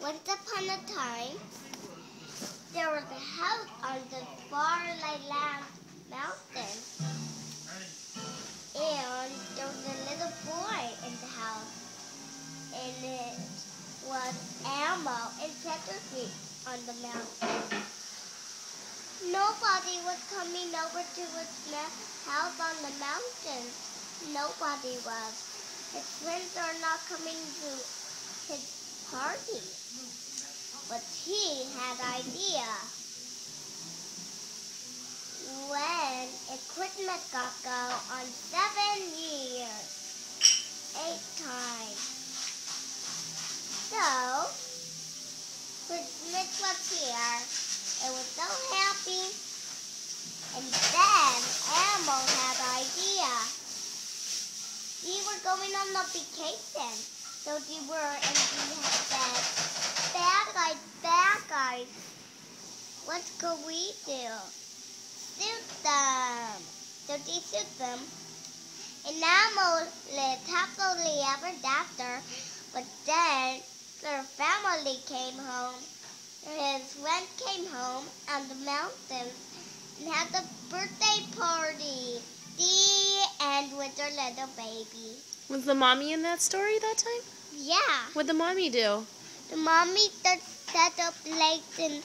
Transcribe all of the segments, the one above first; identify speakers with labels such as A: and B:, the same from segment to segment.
A: Once upon a time, there was a house on the Farlight Mountain, and there was a little boy in the house, and it was Elmo and Cedric on the mountain. Nobody was coming over to his house on the mountain. Nobody was. His friends are not coming to his party. But he had an idea. When a Christmas got go on 7 years, 8 times. So, Christmas was here. It was so happy. And then Elmo had an idea. We were going on a vacation. So we were, and we said, bad guys, what could we do? Shoot them. So they shoot them. And Elmo lived happily ever after. But then their family came home. His friend came home on the mountains and had a birthday party. The end with their little baby.
B: Was the mommy in that story that time?
A: Yeah.
B: What'd the mommy do?
A: The mommy set up lights in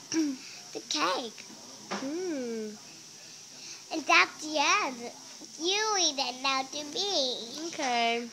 A: the cake. And that's the end. You read it now to me.
B: Okay.